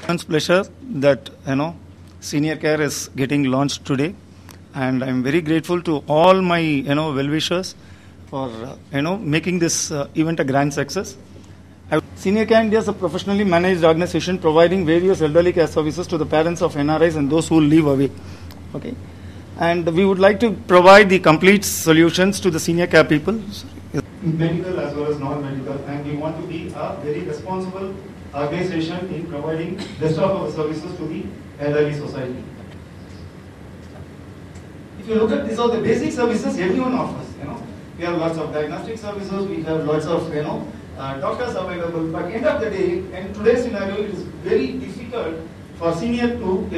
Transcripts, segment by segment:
It's pleasure that senior care is getting launched today, and I'm very grateful to all my well-wishers for making this event a grand success. Senior Care India is a professionally managed organization providing various elderly care services to the parents of NRIs and those who live away. Okay, and we would like to provide the complete solutions to the senior care people, medical as well as non-medical, and we want to be a very responsible organization in providing best of our services to the elderly society. If you look at these are the basic services everyone offers. We have lots of diagnostic services, we have lots of doctors available. But end of the day, in today's scenario, it is very difficult for senior to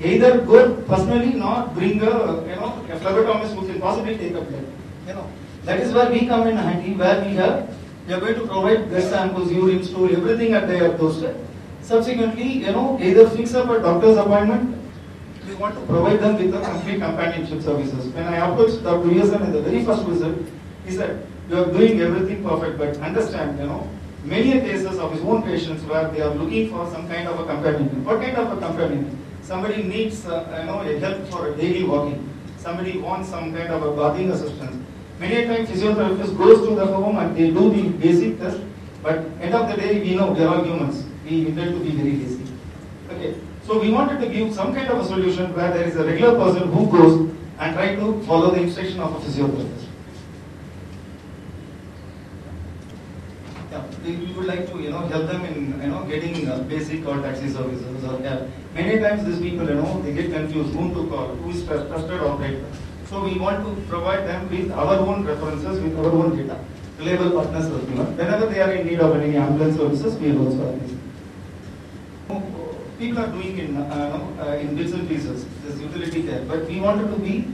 either go personally, nor bring a phlebotomist who can possibly take up blood. That is where we come in handy, where we are going to provide blood samples, urine, stool, everything at their doorstep. Subsequently, either fix up a doctor's appointment. We want to provide them with the complete companionship services. When I approached Dr. Yasan in the very first visit, he said, "You are doing everything perfect, but understand, many cases of his own patients where they are looking for some kind of a companion. What kind of a companion? Somebody needs, a help for a daily walking. Somebody wants some kind of a bathing assistance. Many times physiotherapist goes to the home and they do the basic test, but end of the day, we know we are all humans. We intend to be very lazy. Okay, so we wanted to give some kind of a solution where there is a regular person who goes and try to follow the instruction of a physiotherapist. We would like to help them in getting basic or taxi services or cab. Many times these people they get confused whom to call, who is trusted operator. So we want to provide them with our own references, with our own data, reliable partners. Whenever they are in need of any ambulance services, we will also organize. People are doing in bits and pieces this utility care, but we wanted to be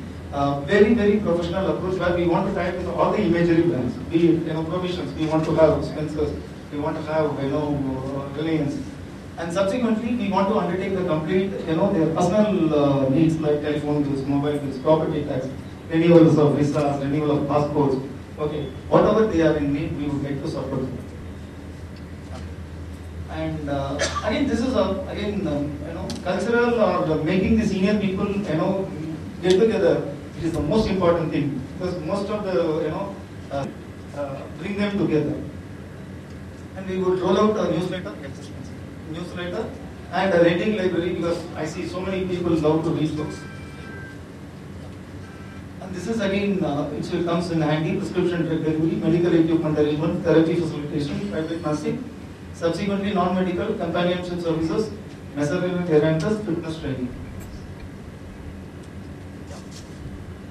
very, very professional approach where we want to tie with all the imagery brands, be it provisions. We want to have Spencer's, we want to have Reliance, and subsequently we want to undertake the complete their personal needs like telephone bills, mobile bills, property tax, renewals of visas, renewal of passports. Okay, whatever they are in need, we would like to support them. And again, this is cultural or making the senior people get together. It is the most important thing because most of the bring them together. And we would roll out a newsletter and a reading library because I see so many people love to read books. And this is again which comes in handy: prescription drug delivery, medical equipment arrangement, therapy facilitation, private nursing. Subsequently, non-medical companionship services, measurement guarantors, fitness training.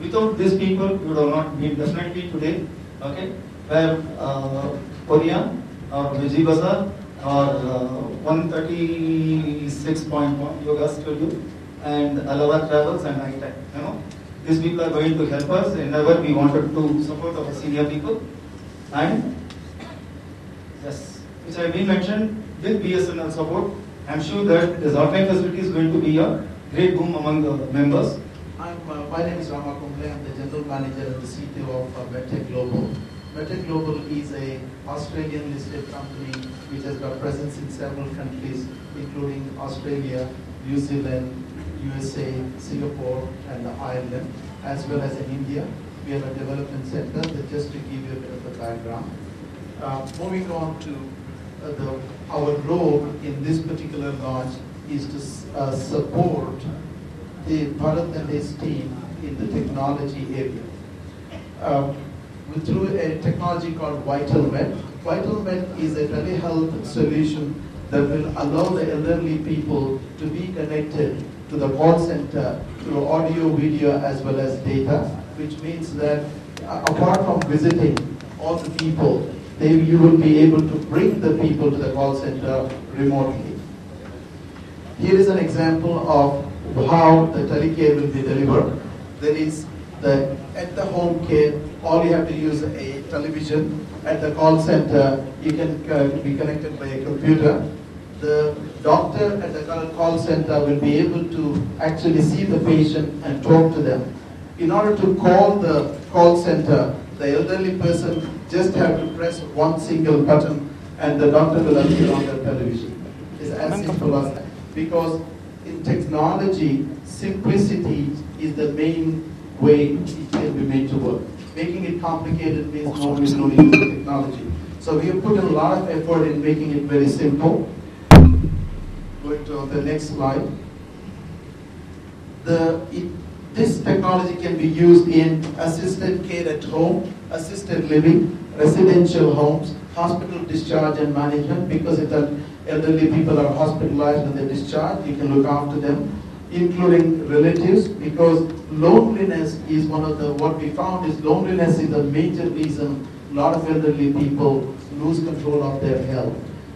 Without these people, we would have not been definitely today. Okay, where Korea or Vijay Bazaar or 136.1 Yoga Studio and Alava Travels and iTech. These people are going to help us whenever we wanted to support our senior people. And yes, which I have been mentioned with BSNL support, I am sure that this offline facility is going to be a great boom among the members. My name is Rama Kumble. I'm the General Manager and the CTO of Medtech Global. Medtech Global is an Australian listed company which has got presence in several countries, including Australia, New Zealand, USA, Singapore, and Ireland, as well as in India. We have a development center, but just to give you a bit of a background. Moving on to our role in this particular launch is to support the Bharat and his team in the technology area. Through a technology called VitalMed. VitalMed is a telehealth solution that will allow the elderly people to be connected to the call center through audio, video, as well as data, which means that apart from visiting all the people, you will be able to bring the people to the call center remotely. Here is an example of how the telecare will be delivered. There is at the home care, all you have to use a television. At the call center, you can be connected by a computer. The doctor at the call center will be able to actually see the patient and talk to them. In order to call the call center, the elderly person just have to press one single button and the doctor will appear on the television. It's as simple as that. because in technology, simplicity is the main way it can be made to work. Making it complicated means no one is going to use the technology. So we have put a lot of effort in making it very simple. Going to the next slide. This technology can be used in assisted care at home, assisted living, residential homes, hospital discharge and management, because if the elderly people are hospitalized and they're discharged, you can look after them, including relatives, because loneliness is what we found is loneliness is a major reason a lot of elderly people lose control of their health.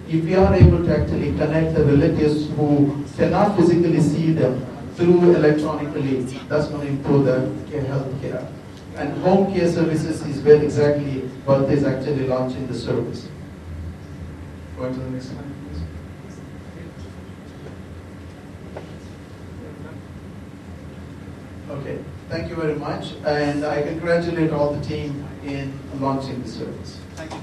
If we are able to actually connect the relatives who cannot physically see them through electronically, that's going to improve their health care. And home care services is where exactly Bharti is actually launching the service. Go to the next slide, please. Okay, thank you very much, and I congratulate all the team in launching the service. Thank you.